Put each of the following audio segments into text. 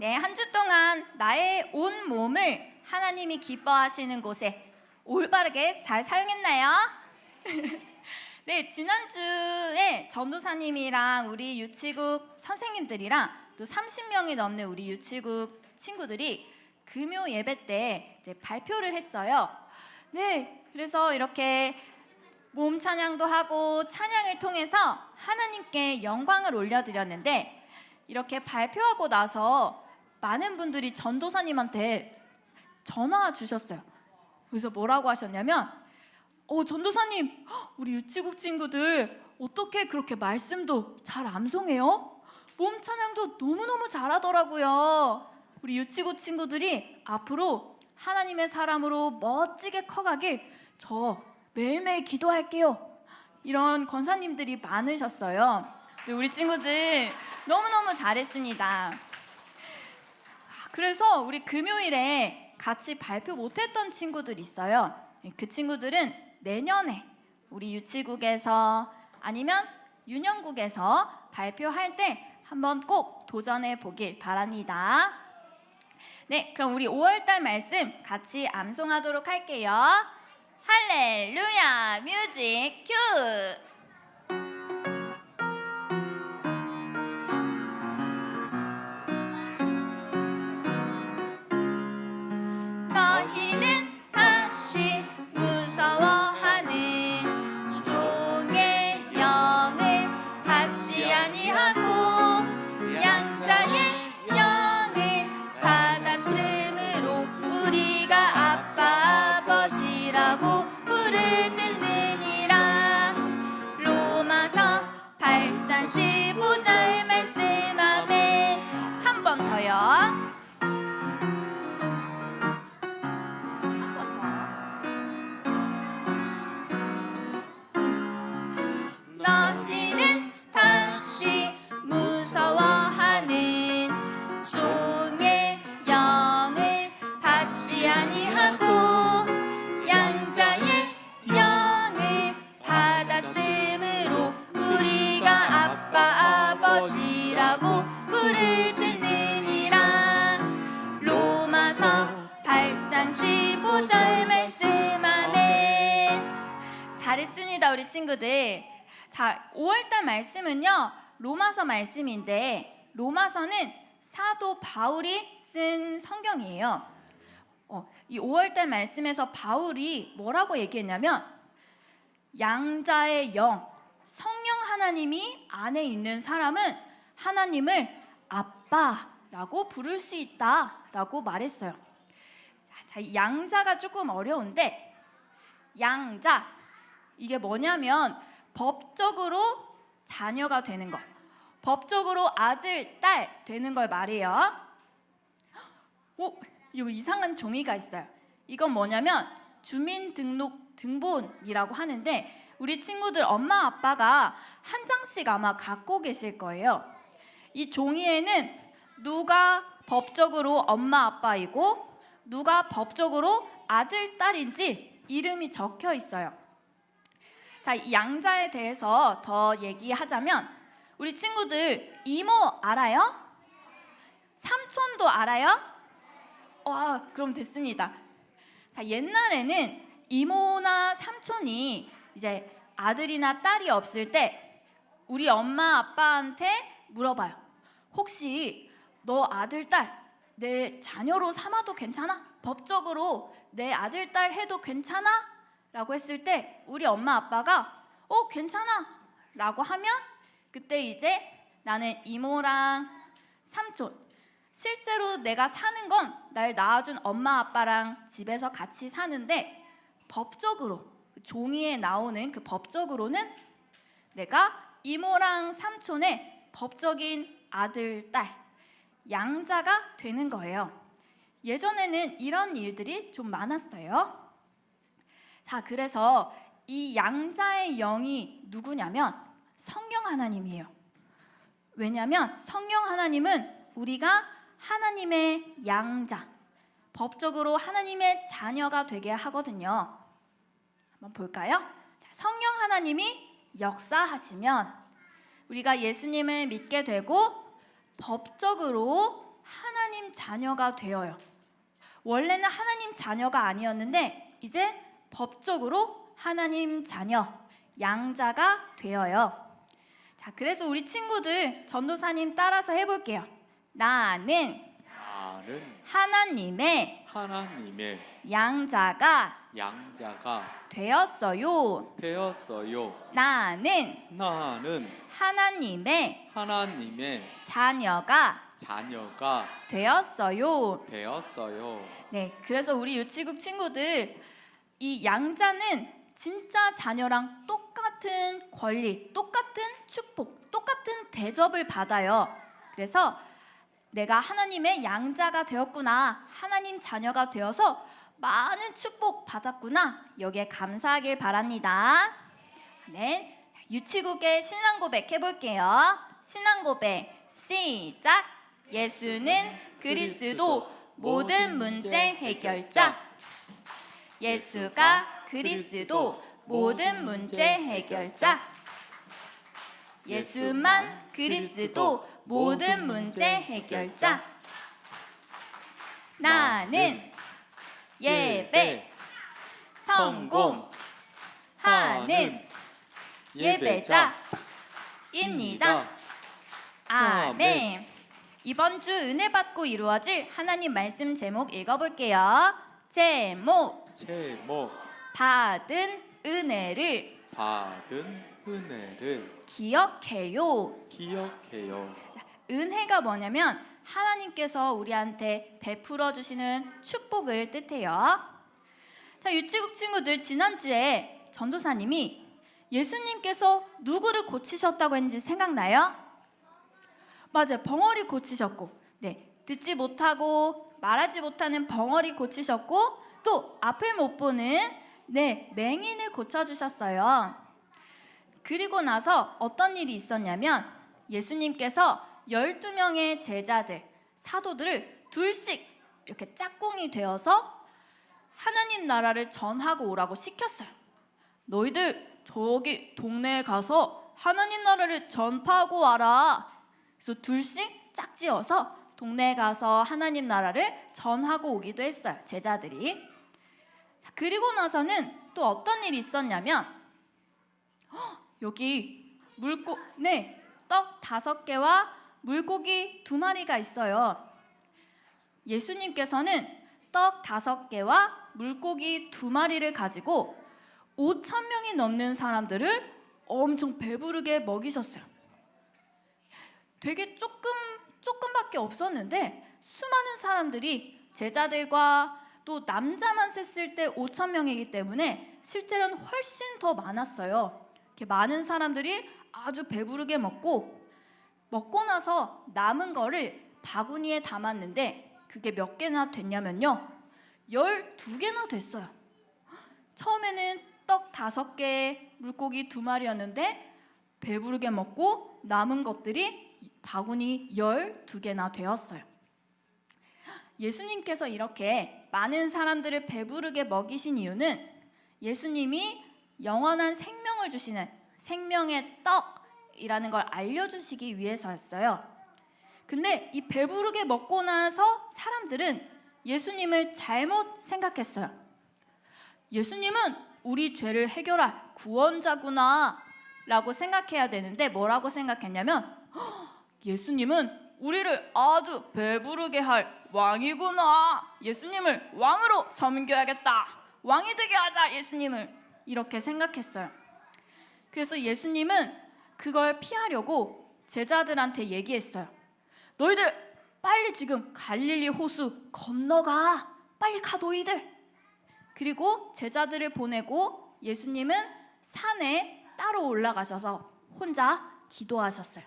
네, 한 주 동안 나의 온 몸을 하나님이 기뻐하시는 곳에 올바르게 잘 사용했나요? 네, 지난주에 전도사님이랑 우리 유치국 선생님들이랑 또 30명이 넘는 우리 유치국 친구들이 금요 예배 때 이제 발표를 했어요. 네, 그래서 이렇게 몸 찬양도 하고 찬양을 통해서 하나님께 영광을 올려드렸는데, 이렇게 발표하고 나서 많은 분들이 전도사님한테 전화 주셨어요. 그래서 뭐라고 하셨냐면, 전도사님, 우리 유치국 친구들 어떻게 그렇게 말씀도 잘 암송해요? 몸 찬양도 너무너무 잘하더라고요. 우리 유치국 친구들이 앞으로 하나님의 사람으로 멋지게 커가길 저 매일매일 기도할게요. 이런 권사님들이 많으셨어요. 우리 친구들 너무너무 잘했습니다. 그래서 우리 금요일에 같이 발표 못했던 친구들이 있어요. 그 친구들은 내년에 우리 유치국에서 아니면 유년국에서 발표할 때 한번 꼭 도전해 보길 바랍니다. 네, 그럼 우리 5월달 말씀 같이 암송하도록 할게요. 할렐루야, 뮤직 큐! 너희는 다시 무서워하는 종의 영을 다시 아니하고 양자의 영을 받았으므로 우리가 아빠 아버지라고 부르짖느니라. 로마서 8장 15절 말씀하면 한 번 더요. 너희는 다시 무서워하는 종의 영을 받지 아니하고 양자의 영을 받았으므로 우리가 아빠 아버지라고 부르짖느니라. 로마서 8장 15절 말씀하네. 잘했습니다, 우리 친구들. 자, 5월달 말씀은요, 로마서 말씀인데, 로마서는 사도 바울이 쓴 성경이에요. 이 5월달 말씀에서 바울이 뭐라고 얘기했냐면, 양자의 영, 성령 하나님이 안에 있는 사람은 하나님을 아빠라고 부를 수 있다라고 말했어요. 자, 이 양자가 조금 어려운데, 양자, 이게 뭐냐면 법적으로 자녀가 되는 거, 법적으로 아들, 딸 되는 걸 말해요. 이거 이상한 종이가 있어요. 이건 뭐냐면 주민등록 등본이라고 하는데, 우리 친구들 엄마 아빠가 한 장씩 아마 갖고 계실 거예요. 이 종이에는 누가 법적으로 엄마 아빠이고 누가 법적으로 아들, 딸인지 이름이 적혀 있어요. 자, 이 양자에 대해서 더 얘기하자면, 우리 친구들 이모 알아요? 삼촌도 알아요? 그럼 됐습니다. 자, 옛날에는 이모나 삼촌이 이제 아들이나 딸이 없을 때 우리 엄마 아빠한테 물어봐요. 혹시 너 아들, 딸 내 자녀로 삼아도 괜찮아? 법적으로 내 아들, 딸 해도 괜찮아? 라고 했을 때 우리 엄마 아빠가 괜찮아 라고 하면, 그때 이제 나는 이모랑 삼촌, 실제로 내가 사는 건 날 낳아준 엄마 아빠랑 집에서 같이 사는데, 법적으로 종이에 나오는 그 법적으로는 내가 이모랑 삼촌의 법적인 아들, 딸, 양자가 되는 거예요. 예전에는 이런 일들이 좀 많았어요. 자, 그래서 이 양자의 영이 누구냐면 성령 하나님이에요. 왜냐하면 성령 하나님은 우리가 하나님의 양자, 법적으로 하나님의 자녀가 되게 하거든요. 한번 볼까요? 자, 성령 하나님이 역사하시면 우리가 예수님을 믿게 되고 법적으로 하나님 자녀가 되어요. 원래는 하나님 자녀가 아니었는데 이제 법적으로 하나님 자녀, 양자가 되어요. 자, 그래서 우리 친구들 전도사님 따라서 해볼게요. 나는 하나님의 양자가 되었어요. 나는 하나님의 자녀가 되었어요. 네, 그래서 우리 유치국 친구들 이 양자는 진짜 자녀랑 똑같은 권리, 똑같은 축복, 똑같은 대접을 받아요. 그래서 내가 하나님의 양자가 되었구나, 하나님 자녀가 되어서 많은 축복 받았구나, 여기에 감사하길 바랍니다. 네, 유치국의 신앙 고백 해볼게요. 신앙 고백 시작. 예수는 그리스도 모든 문제 해결자. 예수가 그리스도 모든 문제 해결자. 예수만 그리스도 모든 문제 해결자. 나는 예배 성공하는 예배자입니다. 아멘. 이번 주 은혜 받고 이루어질 하나님 말씀 제목 읽어볼게요. 제목 받은 은혜를 기억해요. 은혜가 뭐냐면 하나님께서 우리한테 베풀어 주시는 축복을 뜻해요. 자, 유치국 친구들, 지난주에 전도사님이 예수님께서 누구를 고치셨다고 했는지 생각나요? 맞아요, 벙어리 고치셨고, 네, 듣지 못하고 말하지 못하는 벙어리 고치셨고, 또 앞을 못 보는 맹인을 고쳐주셨어요. 그리고 나서 어떤 일이 있었냐면 예수님께서 12명의 제자들, 사도들을 둘씩 이렇게 짝꿍이 되어서 하나님 나라를 전하고 오라고 시켰어요. 너희들 저기 동네에 가서 하나님 나라를 전파하고 와라. 그래서 둘씩 짝지어서 동네에 가서 하나님 나라를 전하고 오기도 했어요, 제자들이. 그리고 나서는 또 어떤 일이 있었냐면 여기 떡 5개와 물고기 2마리가 있어요. 예수님께서는 떡 5개와 물고기 2마리를 가지고 5,000명이 넘는 사람들을 엄청 배부르게 먹이셨어요. 되게 조금밖에 없었는데 수많은 사람들이, 제자들과 또 남자만 셌을 때 5,000명이기 때문에 실제로는 훨씬 더 많았어요. 이렇게 많은 사람들이 아주 배부르게 먹고 나서 남은 거를 바구니에 담았는데 그게 몇 개나 됐냐면요, 12개나 됐어요. 처음에는 떡 5개, 물고기 2마리였는데 배부르게 먹고 남은 것들이 바구니 12개나 되었어요. 예수님께서 이렇게 많은 사람들을 배부르게 먹이신 이유는 예수님이 영원한 생명을 주시는 생명의 떡이라는 걸 알려주시기 위해서였어요. 근데 이 배부르게 먹고 나서 사람들은 예수님을 잘못 생각했어요. 예수님은 우리 죄를 해결할 구원자구나 라고 생각해야 되는데 뭐라고 생각했냐면 예수님은 우리를 아주 배부르게 할 왕이구나, 예수님을 왕으로 섬겨야겠다, 왕이 되게 하자 예수님을, 이렇게 생각했어요. 그래서 예수님은 그걸 피하려고 제자들한테 얘기했어요. 너희들 빨리 지금 갈릴리 호수 건너가, 빨리 가 너희들. 그리고 제자들을 보내고 예수님은 산에 따로 올라가셔서 혼자 기도하셨어요.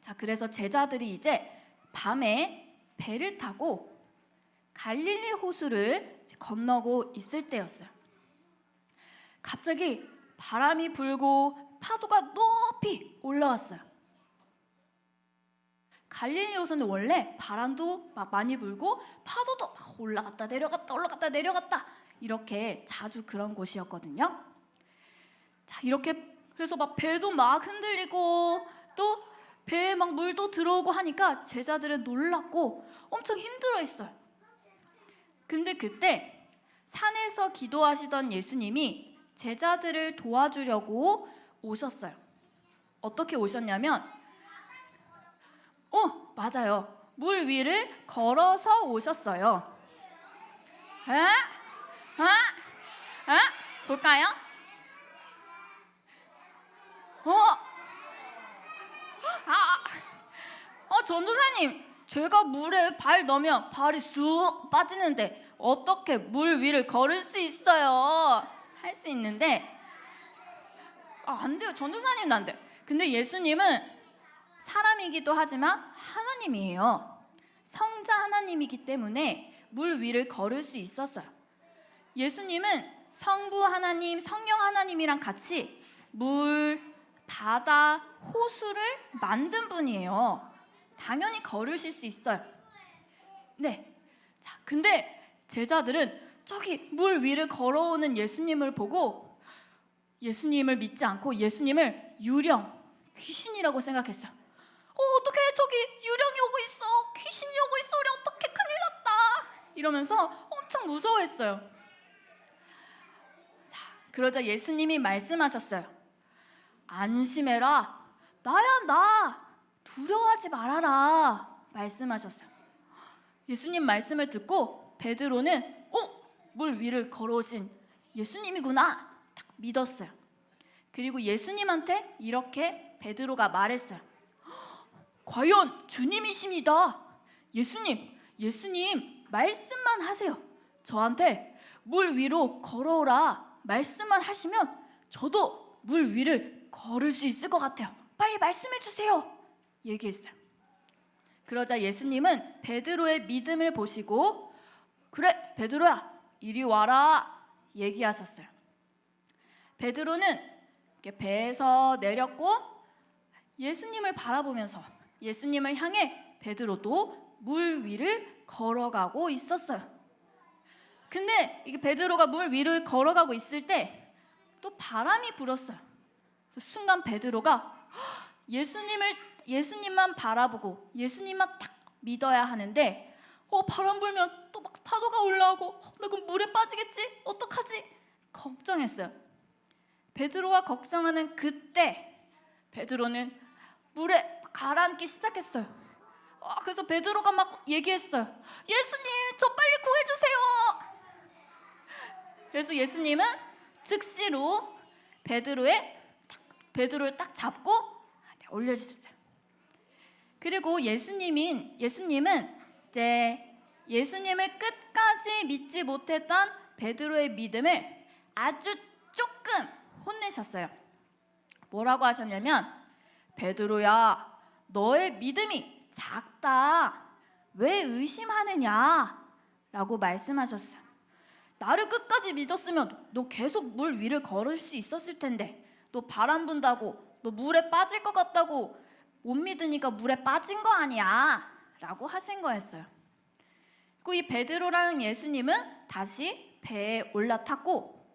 자, 그래서 제자들이 이제 밤에 배를 타고 갈릴리 호수를 건너고 있을 때였어요. 갑자기 바람이 불고 파도가 높이 올라왔어요. 갈릴리 호수는 원래 바람도 막 많이 불고 파도도 막 올라갔다 내려갔다 이렇게 자주 그런 곳이었거든요. 자, 이렇게 그래서 막 배도 막 흔들리고 또 배에 막 물도 들어오고 하니까 제자들은 놀랐고 엄청 힘들어했어요. 근데 그때 산에서 기도하시던 예수님이 제자들을 도와주려고 오셨어요. 어떻게 오셨냐면 맞아요. 물 위를 걸어서 오셨어요. 에? 에? 에? 볼까요? 전도사님, 제가 물에 발 넣으면 발이 쑥 빠지는데 어떻게 물 위를 걸을 수 있어요? 할 수 있는데 안 돼요. 전도사님은 안 돼요. 근데 예수님은 사람이기도 하지만 하나님이에요. 성자 하나님이기 때문에 물 위를 걸을 수 있었어요. 예수님은 성부 하나님, 성령 하나님이랑 같이 물, 바다, 호수를 만든 분이에요. 당연히 걸으실 수 있어요. 네. 자, 근데 제자들은 저기 물 위를 걸어오는 예수님을 보고 예수님을 믿지 않고 예수님을 유령, 귀신이라고 생각했어요. 어떡해, 저기 유령이 오고 있어, 귀신이 오고 있어, 우리 어떡해, 큰일 났다 이러면서 엄청 무서워했어요. 자, 그러자 예수님이 말씀하셨어요. 안심해라, 나야 나, 두려워하지 말아라 말씀하셨어요. 예수님 말씀을 듣고 베드로는 물 위를 걸어오신 예수님이구나 딱 믿었어요. 그리고 예수님한테 이렇게 베드로가 말했어요. 과연 주님이십니다. 예수님 말씀만 하세요. 저한테 물 위로 걸어오라 말씀만 하시면 저도 물 위를 걸을 수 있을 것 같아요. 빨리 말씀해 주세요 얘기했어요. 그러자 예수님은 베드로의 믿음을 보시고 그래 베드로야 이리 와라 얘기하셨어요. 베드로는 배에서 내렸고 예수님을 바라보면서 예수님을 향해 베드로도 물 위를 걸어가고 있었어요. 근데 이게 베드로가 물 위를 걸어가고 있을 때 또 바람이 불었어요. 순간 베드로가 예수님만 바라보고 예수님만 딱 믿어야 하는데 바람 불면 또 막 파도가 올라오고 나 그럼 물에 빠지겠지? 어떡하지? 걱정했어요. 베드로가 걱정하는 그때 베드로는 물에 가라앉기 시작했어요. 그래서 베드로가 막 얘기했어요. 예수님 저 빨리 구해주세요. 그래서 예수님은 즉시로 베드로를 딱 잡고 올려주셨어요. 그리고 예수님은 이제 예수님을 끝까지 믿지 못했던 베드로의 믿음을 아주 조금 혼내셨어요. 뭐라고 하셨냐면 베드로야 너의 믿음이 작다. 왜 의심하느냐? 라고 말씀하셨어요. 나를 끝까지 믿었으면 너 계속 물 위를 걸을 수 있었을 텐데 너 바람 분다고 너 물에 빠질 것 같다고 못 믿으니까 물에 빠진 거 아니야 라고 하신 거였어요. 그리고 이 베드로랑 예수님은 다시 배에 올라탔고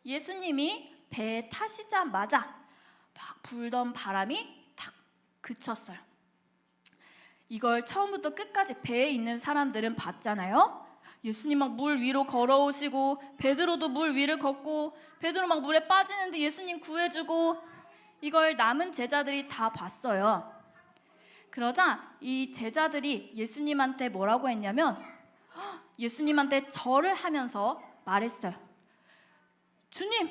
예수님이 배에 타시자마자 막 불던 바람이 탁 그쳤어요. 이걸 처음부터 끝까지 배에 있는 사람들은 봤잖아요. 예수님 막 물 위로 걸어오시고 베드로도 물 위를 걷고 베드로 막 물에 빠지는데 예수님 구해주고 이걸 남은 제자들이 다 봤어요. 그러자 이 제자들이 예수님한테 뭐라고 했냐면 예수님한테 절을 하면서 말했어요. 주님,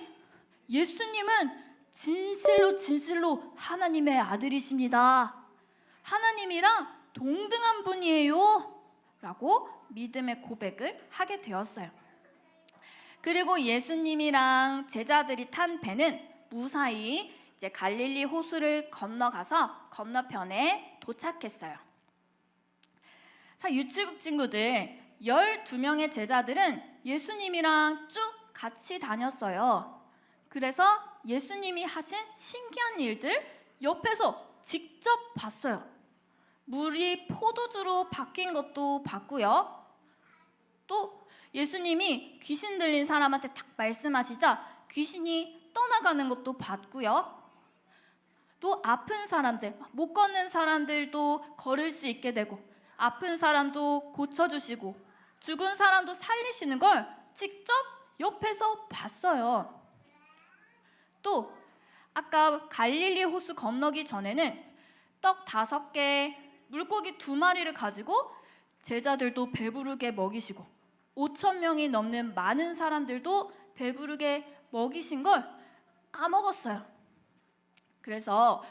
예수님은 진실로 하나님의 아들이십니다. 하나님이랑 동등한 분이에요 라고 믿음의 고백을 하게 되었어요. 그리고 예수님이랑 제자들이 탄 배는 무사히 이제 갈릴리 호수를 건너가서 건너편에 도착했어요. 자, 유치국 친구들 12명의 제자들은 예수님이랑 쭉 같이 다녔어요. 그래서 예수님이 하신 신기한 일들 옆에서 직접 봤어요. 물이 포도주로 바뀐 것도 봤고요. 또 예수님이 귀신 들린 사람한테 딱 말씀하시자 귀신이 떠나가는 것도 봤고요. 또 아픈 사람들, 못 걷는 사람들도 걸을 수 있게 되고, 아픈 사람도 고쳐주시고, 죽은 사람도 살리시는 걸 직접 옆에서 봤어요. 또 아까 갈릴리 호수 건너기 전에는 떡 5개, 물고기 2마리를 가지고 제자들도 배부르게 먹이시고 5,000명이 넘는 많은 사람들도 배부르게 먹이신 걸 까먹었어요. 그래서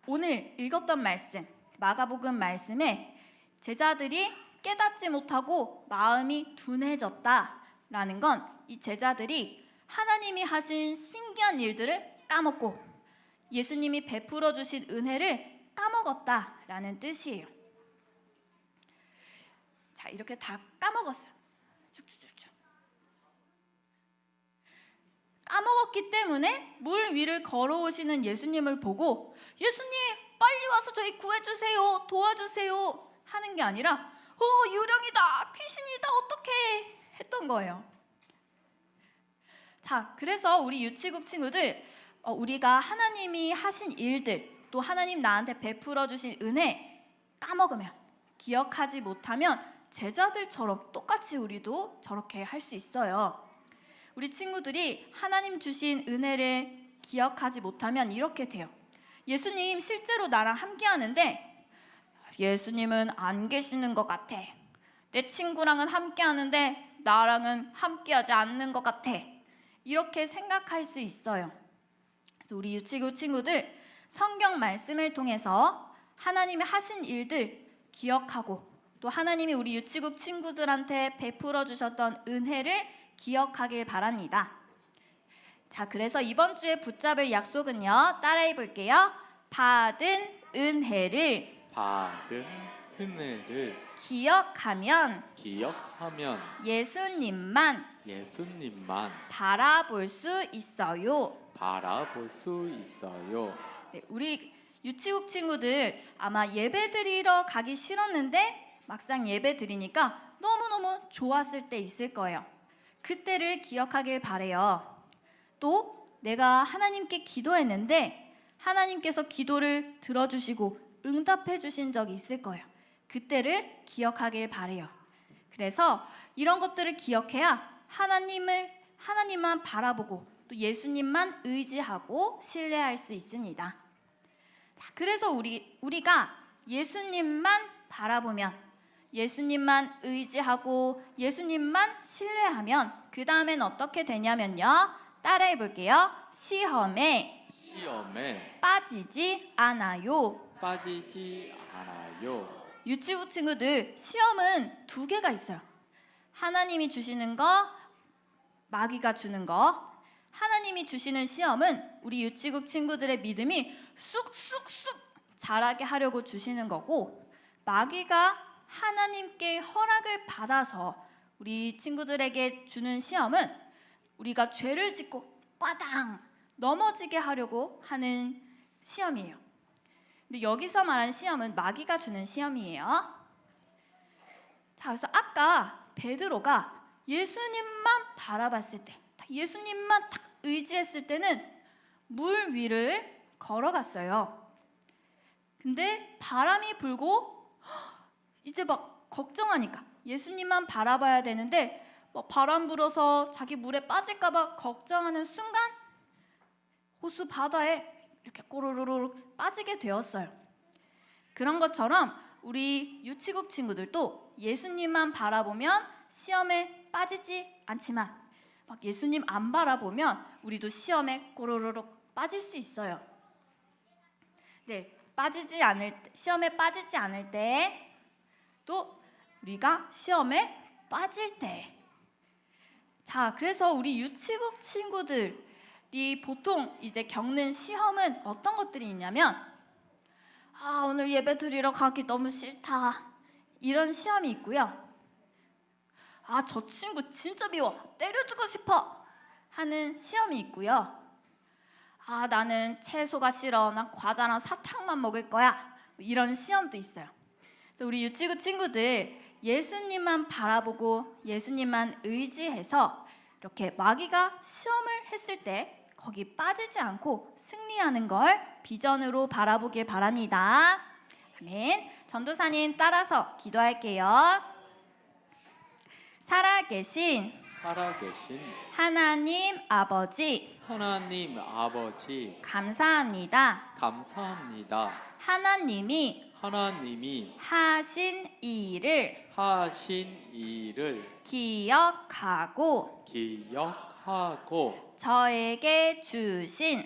오늘 읽었던 말씀, 마가복음 말씀에 제자들이 깨닫지 못하고 마음이 둔해졌다라는 건 이 제자들이 하나님이 하신 신기한 일들을 까먹고 예수님이 베풀어 주신 은혜를 까먹었다라는 뜻이에요. 자, 이렇게 다 까먹었어요. 쭉쭉쭉쭉. 까먹었기 때문에 물 위를 걸어오시는 예수님을 보고 예수님 빨리 와서 저희 구해주세요, 도와주세요 하는 게 아니라 유령이다, 귀신이다, 어떡해 했던 거예요. 자, 그래서 우리 유치국 친구들, 우리가 하나님이 하신 일들, 또 하나님 나한테 베풀어 주신 은혜 까먹으면, 기억하지 못하면 제자들처럼 똑같이 우리도 저렇게 할 수 있어요. 우리 친구들이 하나님 주신 은혜를 기억하지 못하면 이렇게 돼요. 예수님 실제로 나랑 함께 하는데 예수님은 안 계시는 것 같아. 내 친구랑은 함께 하는데 나랑은 함께 하지 않는 것 같아. 이렇게 생각할 수 있어요. 그래서 우리 유치구 친구들 성경 말씀을 통해서 하나님이 하신 일들 기억하고 또 하나님이 우리 유치국 친구들한테 베풀어 주셨던 은혜를 기억하길 바랍니다. 자, 그래서 이번 주에 붙잡을 약속은요. 따라해 볼게요. 받은 은혜를 기억하면 예수님만 바라볼 수 있어요. 네, 우리 유치국 친구들 아마 예배 드리러 가기 싫었는데 막상 예배 드리니까 너무너무 좋았을 때 있을 거예요. 그때를 기억하길 바래요. 또 내가 하나님께 기도했는데 하나님께서 기도를 들어주시고 응답해 주신 적이 있을 거예요. 그때를 기억하길 바래요. 그래서 이런 것들을 기억해야 하나님만 바라보고 또 예수님만 의지하고 신뢰할 수 있습니다. 자, 그래서 우리가 예수님만 바라보면, 예수님만 의지하고 예수님만 신뢰하면 그 다음엔 어떻게 되냐면요. 따라해 볼게요. 시험에 빠지지 않아요. 유치부 친구들, 시험은 2개가 있어요. 하나님이 주시는 거, 마귀가 주는 거. 하나님이 주시는 시험은 우리 유치국 친구들의 믿음이 쑥쑥쑥 자라게 하려고 주시는 거고, 마귀가 하나님께 허락을 받아서 우리 친구들에게 주는 시험은 우리가 죄를 짓고 빠당 넘어지게 하려고 하는 시험이에요. 근데 여기서 말하는 시험은 마귀가 주는 시험이에요. 자, 그래서 아까 베드로가 예수님만 바라봤을 때, 예수님만 딱 의지했을 때는 물 위를 걸어갔어요. 근데 바람이 불고 이제 막 걱정하니까 예수님만 바라봐야 되는데 바람 불어서 자기 물에 빠질까 봐 걱정하는 순간 호수 바다에 이렇게 꼬르르르 빠지게 되었어요. 그런 것처럼 우리 유치국 친구들도 예수님만 바라보면 시험에 빠지지 않지만 막 예수님 안 바라보면 우리도 시험에 꼬르르르 빠질 수 있어요. 네, 시험에 빠지지 않을 때, 또 우리가 시험에 빠질 때. 자, 그래서 우리 유치국 친구들이 보통 이제 겪는 시험은 어떤 것들이 있냐면, 오늘 예배 드리러 가기 너무 싫다, 이런 시험이 있고요. 저 친구 진짜 미워, 때려주고 싶어 하는 시험이 있고요. 나는 채소가 싫어, 난 과자랑 사탕만 먹을 거야, 이런 시험도 있어요. 그래서 우리 유치구 친구들 예수님만 바라보고 예수님만 의지해서 이렇게 마귀가 시험을 했을 때 거기 빠지지 않고 승리하는 걸 비전으로 바라보길 바랍니다. 아멘. 전도사님 따라서 기도할게요. 살아계신 하나님 아버지, 감사합니다. 하나님이 하신 일을 기억하고 저에게 주신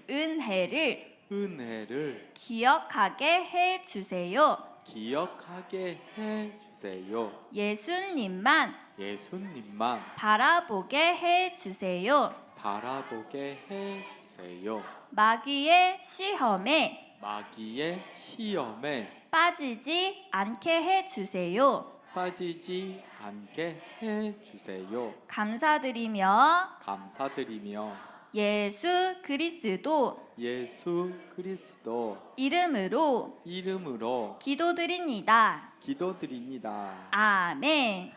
은혜를 기억하게 해 주세요. 예수님만 바라보게 해 주세요. 마귀의 시험에 빠지지 않게 해 주세요. 감사드리며 예수 그리스도 이름으로 기도드립니다. 아멘.